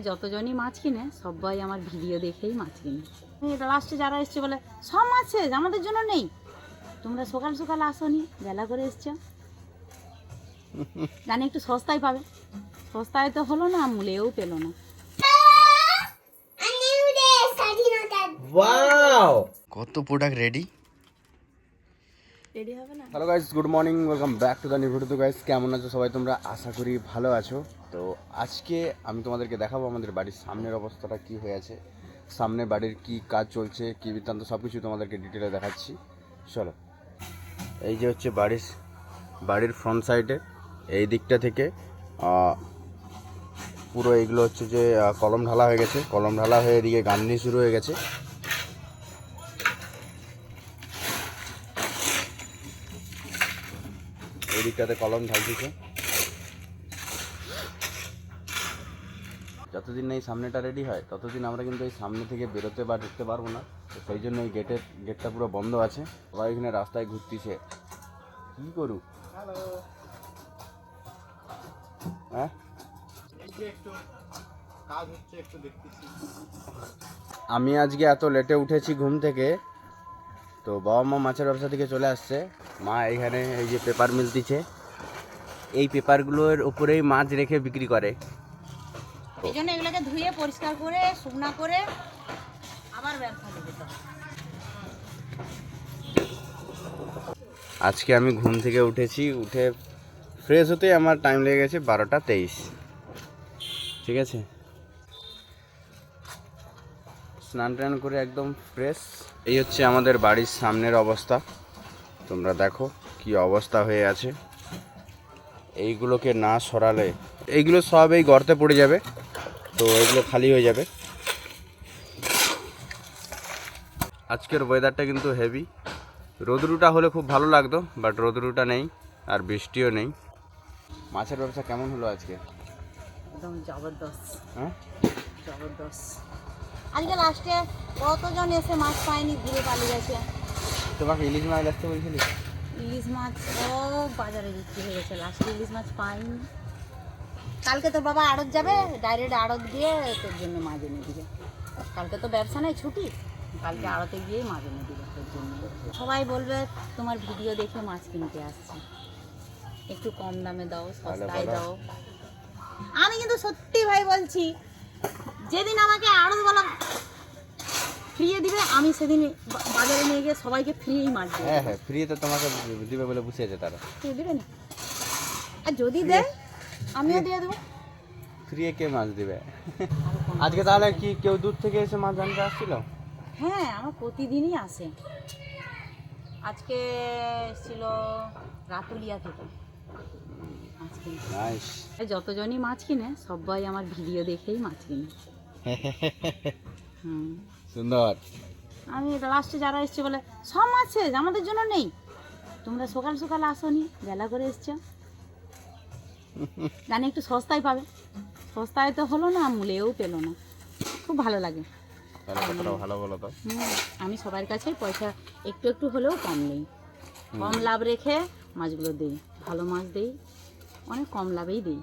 যতজনই মাছ কিনে সবাই আমার ভিডিও দেখেই মাছ কিনে। লাস্টে যারা এসছে বলে সব মাছ শেষ, আমাদের জন্য নেই, তোমরা সকাল সকাল আসোনি, বেলা করে এসছো, জানি একটু সস্তায় পাবে। সস্তায় তো হলো না, মূলেও পেলো না। কত প্রোডাক্ট রেডি হবে না। Hello guys, good morning, welcome back to the new video. তো গাইস, কেমন আছো সবাই তোমরা? আশা করি ভালো আছো। তো আজকে আমি তোমাদেরকে দেখাবো আমাদের বাড়ির সামনের অবস্থাটা কি হয়ে আছে, সামনে বাড়ির কি কাজ চলছে, কি বৃত্তান্ত, সব কিছু তোমাদেরকে ডিটেলে দেখাচ্ছি। চলো, এই যে হচ্ছে বাড়ির ফ্রন্ট সাইডে এই দিকটা থেকে পুরো এইগুলো হচ্ছে যে কলম ঢালা হয়ে গেছে, কলম ঢালা হয়ে এদিকে গাঁথনি শুরু হয়ে গেছে। এই দিকটাতে কলম ঢালতেছে। যতদিন না এই সামনেটা রেডি হয় ততদিন আমরা কিন্তু এই সামনে থেকে বেরোতে বা ঢুকতে পারবো না। তো সেই জন্য এই গেটটা পুরো বন্ধ আছে। সবাই এখানে রাস্তায় ঘুরতেছে, কী করু? হ্যাঁ, আমি আজকে এত লেটে উঠেছি ঘুম থেকে। তো বাবা মা মাছের ব্যবসা থেকে চলে আসছে। মা এইখানে এই যে পেপার মিলতিছে, এই পেপারগুলোর উপরেই মাছ রেখে বিক্রি করে। এই জন্য এগুলোকে ধুয়ে পরিষ্কার করে শুকনা করে আবার ব্যবসা দেবে। তো আজকে আমি ঘুম থেকে উঠেছি, উঠে ফ্রেশ হতে আমার টাইম লেগে গেছে 12টা 23। ঠিক আছে, স্নান টান করে একদম ফ্রেশ। এই হচ্ছে আমাদের বাড়ির সামনের অবস্থা, তোমরা দেখো কি অবস্থা হয়ে আছে। এইগুলোকে না সরালে এইগুলো সব এই গর্তে পড়ে যাবে, তো এগুলো খালি হয়ে যাবে। আজকের ওয়েদারটা কিন্তু হেভি। রোদরুটা হলে খুব ভালো লাগতো, বাট রোদরুটা নেই আর বৃষ্টিও নেই। মাছের ব্যবসা কেমন হলো আজকে? একদম জবরদস্ত, হ্যাঁ জবরদস্ত। আজকে লাস্টে কতজন এসে মাছ পায়নি, ঘুরে পালিয়ে গেছে। তোমাকে ইলিশ মাছ আসতে বলছিলি? ইলিশ মাছ সব বাজারে বিক্রি হয়ে গেছে, লাস্টে ইলিশ মাছ পাইনি। কালকে তোর বাবা আড়ত যাবে, ডাইরেক্ট আড়ত গিয়ে তোর জন্য মাছ এনে দিবে। কালকে তো ব্যবসা নেই, ছুটি, কালকে আড়তে গিয়েই মাছ এনে দিবে তোর জন্য। সবাই বলবে তোমার ভিডিও দেখে মাছ কিনতে আসছে, একটু কম দামে দাও, সস্তায় দাও। আমি কিন্তু সত্যি ভাই বলছি, যেদিন আমাকে আড়তওয়ালা ফ্রিয়ে দিবে আমি সেদিন বাজারে নিয়ে গিয়ে সবাইকে ফ্রিই মাছ দেবো। হ্যাঁ হ্যাঁ, ফ্রিতে তোমাকে দিবে বলে বুঝিয়েছে তারা। ফ্রি দিবে না, আর যদি দেয় আমিও দিয়ে দেবো। ফ্রিয়ে কে মাছ দিবে? আজকে তাহলে কি কেউ দূর থেকে এসে মাছ আনতে আসছিল? হ্যাঁ, আমার প্রতিদিনই আসে। আজকে ছিল রাতুলিয়া থেকে মাছ কিনে। নাইস। যতজনই মাছ কিনে সবাই আমার ভিডিও দেখেই মাছ কিনে। হুম, সুন্দর। আমি লাস্টে যারা এসছে বলে সব মাছ শেষ, আমাদের জন্য নেই, তোমরা সকাল সকাল আসোনি, বেলা করে এসছো, জানি একটু সস্তায় পাবে। সস্তায় তো হলো না, মূলেও পেলো না। খুব ভালো লাগে। ভালো বলো তো। আমি সবার কাছেই পয়সা একটু একটু হলেও কম নেই, কম লাভ রেখে মাছগুলো দিই, ভালো মাছ দিই, অনেক কম লাভেই দিই।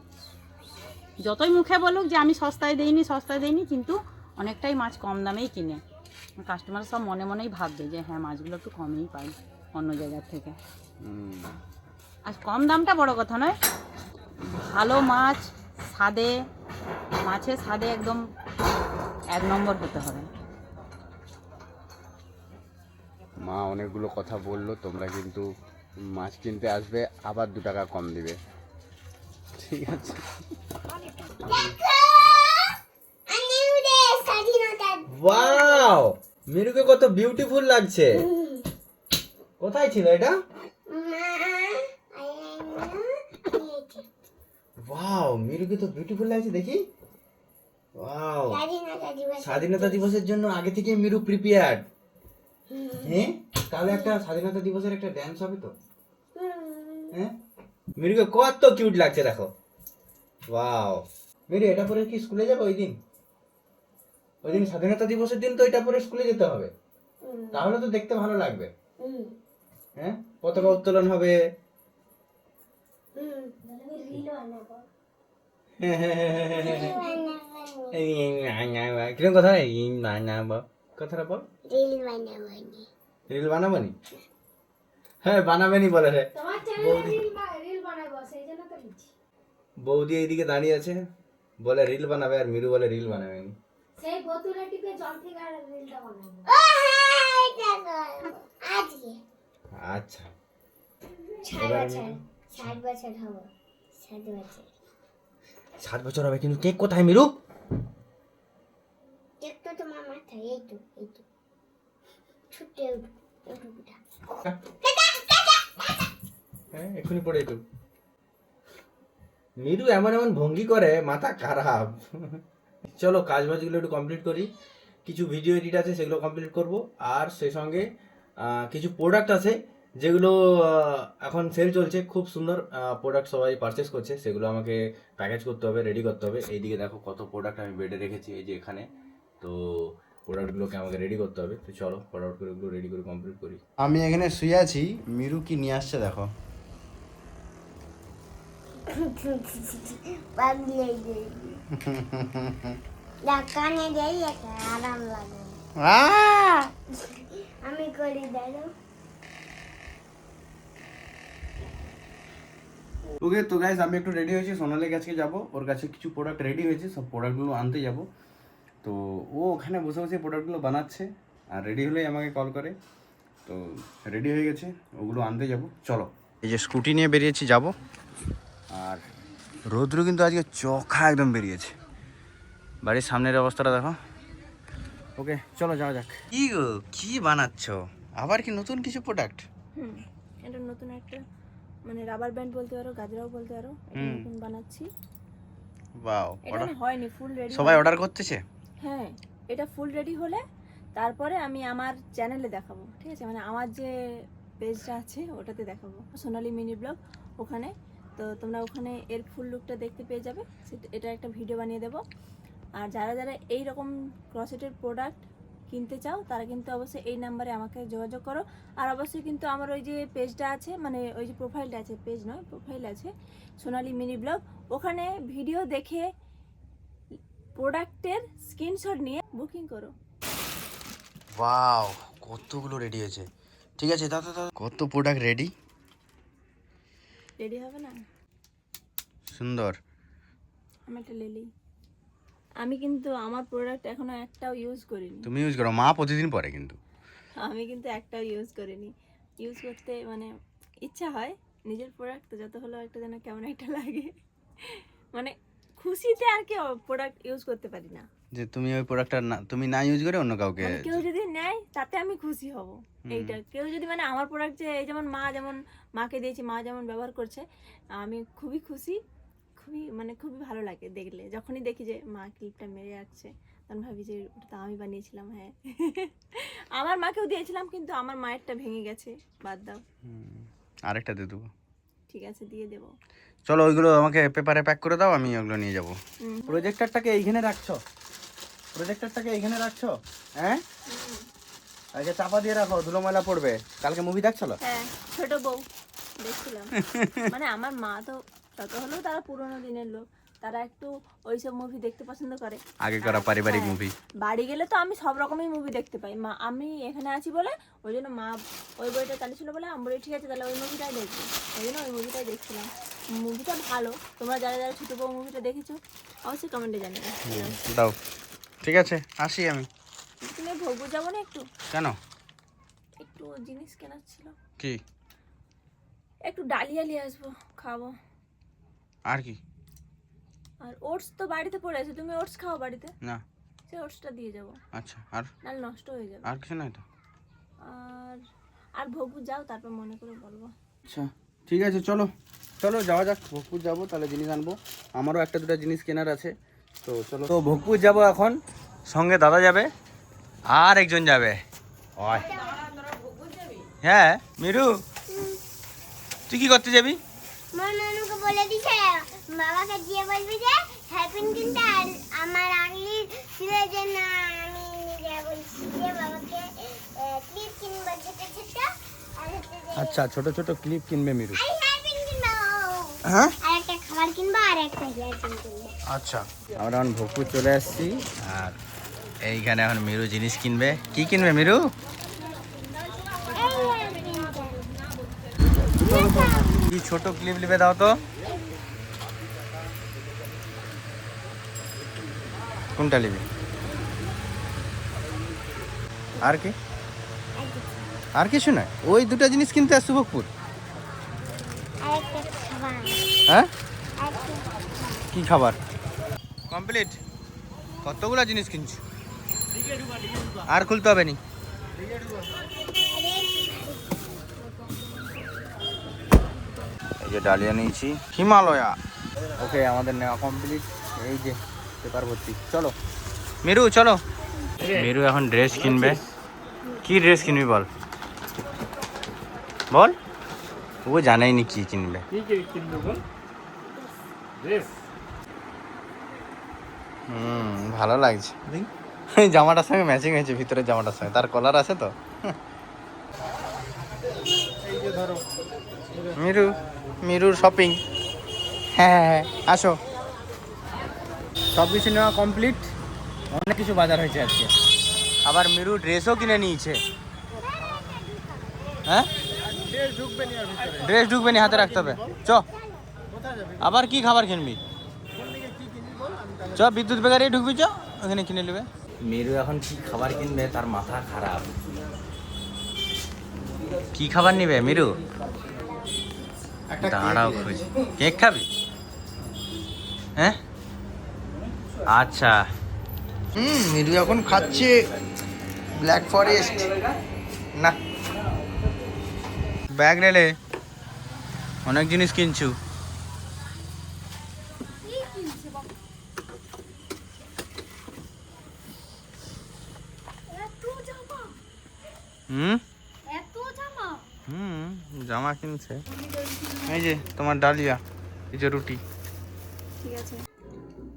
যতই মুখে বলুক যে আমি সস্তায় দিইনি, কিন্তু অনেকটাই মাছ কম দামেই কিনে। কাস্টমার সব মনে মনেই ভাববে যে হ্যাঁ মাছগুলো একটু কমেই পাই অন্য জায়গার থেকে। আর কম দামটা বড় কথা নয়, ভালো মাছ, স্বাদে, মাছের স্বাদে একদম 1 নম্বর হতে হবে। মা অনেকগুলো কথা বললো, তোমরা কিন্তু মাছ কিনতে আসবে আবার 2 টাকা কম দিবে, ঠিক আছে? ওয়াও, মিরুকে কত বিউটিফুল লাগছে। কোথায় ছিল এটা? ওয়াও, মিরুকে তো বিউটিফুল লাগছে, দেখি। ওয়াও, স্বাধীনতা দিবসের জন্য আগে থেকে মিরু প্রিপেয়ার্ড। হ্যাঁ, তাহলে একটা স্বাধীনতা দিবসের একটা ড্যান্স হবে তো। হ্যাঁ, মিরুকে কত কিউট লাগছে দেখো। ওয়াও, মিরু এটা পরে কি স্কুলে যাবে ওই দিন? ওই দিন স্বাধীনতা দিবসের দিন তো এটা পরে স্কুলে যেতে হবে, তাহলে তো দেখতে ভালো লাগবে। হ্যাঁ, পতাকা উত্তোলন হবে। কিরকম কথা কথাটা বল। রিল বানাবনি? হ্যাঁ বানাবেনি বলে রে। বৌদি এইদিকে দাঁড়িয়ে আছে, বলে রিল বানাবে, আর মিরু বলে রিল বানাবেনি। সেই বোতলে টিপে জল থেকে আর রিলটা বানাবো। আজকে আচ্ছা 7 বছর হবে। 7 বছর হবে, কিন্তু কেক কোথায় মিরু? কেক তো তোমার মাথায়, এই তো ছুটে উঠুটা। হ্যাঁ এক্ষুনি পড়ে একটু। মিরু এমন এমন ভঙ্গি করে, মাথা খারাপ। চলো কাজ বাজগুলো একটু কমপ্লিট করি, কিছু ভিডিও এডিট আছে সেগুলো কমপ্লিট করব, আর সেই সঙ্গে কিছু প্রোডাক্ট আছে যেগুলো এখন সেল চলছে, খুব সুন্দর প্রোডাক্ট সবাই পারচেস করছে, সেগুলো আমাকে প্যাকেজ করতে হবে, রেডি করতে হবে। এইদিকে দেখো কত প্রোডাক্ট আমি বেডে রেখেছি, এই যে এখানে, তো প্রোডাক্টগুলোকে আমাকে রেডি করতে হবে। তো চলো প্রোডাক্টগুলো রেডি করে কমপ্লিট করি। আমি এখানে শুয়ে আছি, মিরু কি নিয়ে আসছে দেখো। কানে দেই একটা আরাম লাগে। আমি করি দাঁড়ো। ওকে তো গাইস আমি একটু রেডি হয়েছি, সোনালির কাছে যাব, ওর কাছে কিছু প্রোডাক্ট রেডি হয়েছে, সব প্রোডাক্টগুলো আনতে যাব। তো ও ওখানে বসে বসে প্রোডাক্টগুলো বানাচ্ছে, আর রেডি হলেই আমাকে কল করে। তো রেডি হয়ে গেছে, ওগুলো আনতে যাব, চলো। এই যে স্কুটি নিয়ে বেরিয়েছি, যাব। আর রৌদ্র কিন্তু আজকে চোখা একদম বেরিয়েছে, বাড়ির সামনের অবস্থাটা দেখো। ওকে চলো যাওয়া যাক। কি গো কি বানাচ্ছ, আবার কি নতুন কিছু প্রোডাক্ট? এটা নতুন একটা মানে রাবার ব্যান্ড বলতে পারো, গাজরাও বলতে পারো, এটা নতুন বানাচ্ছি। ওয়াও, এটা হয়নি, ফুল রেডি। সবাই অর্ডার করতেছে? হ্যাঁ, এটা ফুল রেডি হলে তারপরে আমি আমার চ্যানেলে দেখাবো, ঠিক আছে? মানে আমার যে পেজটা আছে ওটাতে দেখাবো, সোনালি মিনি ব্লগ, ওখানে। তো তোমরা ওখানে এর ফুল লুকটা দেখতে পেয়ে যাবে, এটা একটা ভিডিও বানিয়ে দেবো। আর যারা যারা এই রকম ক্রসেটের প্রোডাক্ট কিনতে চাও তারা কিন্তু অবশ্যই এই নাম্বারে আমাকে যোগাযোগ করো। আর অবশ্যই কিন্তু আমার ওই যে পেজটা আছে, মানে ওই যে প্রোফাইলটা আছে, পেজ নয় প্রোফাইল আছে, সোনালি মিনি ব্লগ, ওখানে ভিডিও দেখে প্রোডাক্টের স্ক্রিনশট নিয়ে বুকিং করো। ওয়াও কতগুলো রেডি হয়েছে। ঠিক আছে দাদা দাদা, কত প্রোডাক্ট রেডি হবে না? সুন্দর। আমি একটা লেলি, আমি কিন্তু আমার প্রোডাক্ট এখনো একটাও ইউজ করিনি। তুমি ইউজ করো? মা প্রতিদিন পরে, কিন্তু আমি কিন্তু একটাও ইউজ করিনি। ইউজ করতে মানে ইচ্ছা হয়, নিজের প্রোডাক্ট তো যত হলো একটা যেন কেমন একটা লাগে, মানে খুশিতে আর কি প্রোডাক্ট ইউজ করতে পারি না। যে তুমি ওই প্রোডাক্টটা না, তুমি না ইউজ করে অন্য কাউকে, মানে কেউ যদি নেয় তাতে আমি খুশি হব। এইটা কেউ যদি মানে আমার প্রোডাক্ট, যে এই যেমন মাকে দিয়েছি, মা যেমন ব্যবহার করছে, আমি খুবই খুশি, খুবই ভালো লাগে দেখলে। যখনই দেখি যে মা ক্লিপটা মেরে আসছে, তখন ভাবি যে ওটা তো আমি বানিয়েছিলাম। হ্যাঁ, আমার মাকেও দিয়েছিলাম, কিন্তু আমার মায়েরটা ভেঙে গেছে, বাদ দাও। আরেকটা দিয়ে দেবো। ঠিক আছে, দিয়ে দেবো। চলো ওইগুলো আমাকে পেপারে প্যাক করে দাও, আমি ওগুলো নিয়ে যাবো। প্রজেক্টরটাকে এইখানে রাখছো? হ্যাঁ, আগে চাপা দিয়ে রাখো, ধুলো ময়লা পড়বে। কালকে মুভি দেখছলো? হ্যাঁ, ছোট বউ দেখছিলাম। মানে আমার মা তো তত হলেও তারা পুরোনো দিনের লোক, তারা একটু ওইসব মুভি দেখতে পছন্দ করে, আগে করা পারিবারিক মুভি। বাড়ি গেলে তো আমি সব রকমের মুভি দেখতে পাই। মা, আমি এখানে আছি বলে ওই জন্য মা ওই বইটা চালিয়েছিল বলে আমি বলি ঠিক আছে তাহলে ওই মুভিটাই দেখবো, ওই জন্য ওই মুভিটাই দেখছিলাম। মুভিটা ভালো। তোমরা যারা যারা ছোট বউ মুভিটা দেখেছো অবশ্যই কমেন্টে জানিও। দাও, ঠিক আছে আসি আমি। তুমি ভোগ যাবো না একটু? কেন? একটু জিনিস কেনার ছিল। কি? একটু ডালিয়া নিয়ে আসবো, খাবো। আর কি? আর ওটস তো বাড়িতে পড়ে আছে, তুমি ওটস খাও বাড়িতে? না, সে ওটসটা দিয়ে যাবো। আচ্ছা, আর নাহলে নষ্ট হয়ে যাবে। আর কিছু নাই তো? আর ভোগপুর যাও, তারপর মনে করে বলবো। আচ্ছা ঠিক আছে, চলো যাওয়া যাক। ভোগপুর যাবো, তাহলে জিনিস আনবো। আমারও একটা দুটা জিনিস কেনার আছে, তো চলো। তো ভোগপুর যাবো এখন, সঙ্গে দাদা যাবে আর একজন যাবে। হ্যাঁ মিরু, তুই কি করতে যাবি? মা নানুকে বলে দিছে, বাবাকে দিয়ে বলবি যে হ্যাপিন কিনতে, আর আমার আগলি ছিল যে না আমি নিজে বলছি যে বাবাকে ক্লিপ কিনবো ছোট ছোট। আর আচ্ছা, ছোট ছোট ক্লিপ কিনবে মিরু। হ্যাপিন কিনবো। হ্যাঁ, আর একটা খাবার খাবার কিনবো আর একটা হেয়ার পিন কিনবো। আচ্ছা, আমরা এখন ভোগপুর চলে আসছি আর এইখানে এখন মিরু জিনিস কিনবে। কি কিনবে মিরু? এই হেয়ার পিনটা। কি ছোট ক্লিপ লিপে দাও তো। কোনটা নিবি? আর কি? আর কিছু নয়, ওই দুটো জিনিস কিনতে আসছো ভোগপুর? আর একটা খাবার। হ্যাঁ, আরেকটা কি খাবার? কমপ্লিট। কতগুলা জিনিস কিনছো? আর খুলতে হবে নি। এই যে ডালিয়া নিয়েছি, হিমালয়া। ওকে, আমাদের নেওয়া কমপ্লিট। এই যে পেপার ভর্তি। চলো মিরু, চলো। মিরু এখন ড্রেস কিনবে। কি ড্রেস কিনবি বল বল। ও জানাই নি কি কিনবে। ভালো লাগছে। জামাটার সঙ্গে ম্যাচিং হয়েছে, ভিতরের জামাটার সঙ্গে। তার কলার আছে তো। মিরু, মিরুর শপিং। হ্যাঁ হ্যাঁ হ্যাঁ, আসো। সব কিছু নেওয়া কমপ্লিট। অনেক কিছু বাজার হয়েছে আজকে। আবার মিরু ড্রেসও কিনে নিয়েছে। হ্যাঁ, ড্রেস ঢুকবে নি, হাতে রাখতে হবে। চ, আবার কি খাবার কিনবি? চ, বিদ্যুৎ বেগারে ঢুকবি, চ, ওখানে কিনে নেবে। মিরু এখন কি খাবার কিনবে তার মাথা খারাপ। কি খাবার নিবে মিরু? দাঁড়াও খুঁজি। কেক খাবি? হ্যাঁ, আচ্ছা। মিরু এখন খাচ্ছে ব্ল্যাক ফরেস্ট। না, ব্যাগ নেলে অনেক জিনিস কিনছু। হুম হুম, জামা কিনছে। এই যে তোমার ডালিয়া, এই যে রুটি। ঠিক আছে।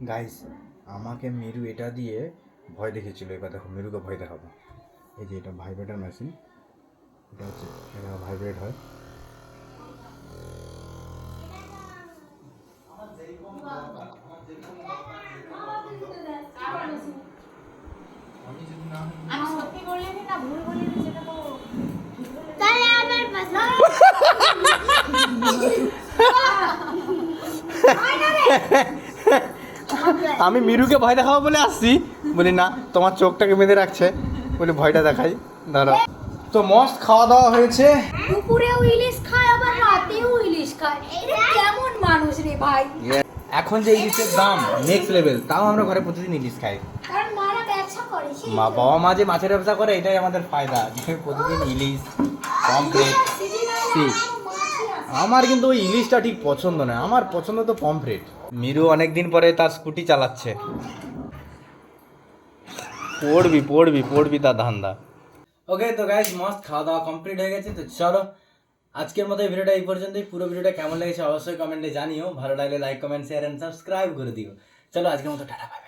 গাইস, আমাকে মিরু এটা দিয়ে ভয় দেখেছিল। এবার দেখো মিরুকে ভয় দেখাবো। এই যে এটা ভাইব্রেটার মেশিন। এটা হচ্ছে, এটা ভাইব্রেট হয়। তাহলে আবার বাসা। আমি মিরুকে ভয় দেখাবো বলে আসছি, বলি না তোমার চোখটাকে বেঁধে রাখছে, বলে ভয়টা দেখাই। ধরো তো, মস্ত খাওয়া দাওয়া হয়েছে। দুপুরেও ইলিশ খায় আবার রাতেও ইলিশ খায়। এটা কেমন মানুষ রে ভাই? এখন যে ইলিশের দাম নেক্সট লেভেল, তাও আমরা ঘরে প্রতিদিন ইলিশ খাই। কারণ মারা ব্যবসা করে সেই বাবা মা যে মাছের ব্যবসা করে, এটাই আমাদের ফায়দা। যে প্রতিদিন ইলিশ, পমফ্রেট। আমার কিন্তু ওই ইলিশটা ঠিক পছন্দ নয়, আমার পছন্দ তো পমফ্রেট। মিরু অনেকদিন পরে তার স্কুটি চালাচ্ছে। পড়বি পড়বি পড়বি তার ধান্দা। ওকে তো গাইস, মস্ত খাওয়া দাওয়া কমপ্লিট হয়ে গেছে। তো চলো, আজকের মতো এই ভিডিওটা এই পর্যন্তই। পুরো ভিডিওটা কেমন লেগেছে অবশ্যই কমেন্টে জানিও। ভালো লাগলে like, comment, share and subscribe করে দিও। চলো আজকের মতো টাটা, বাই।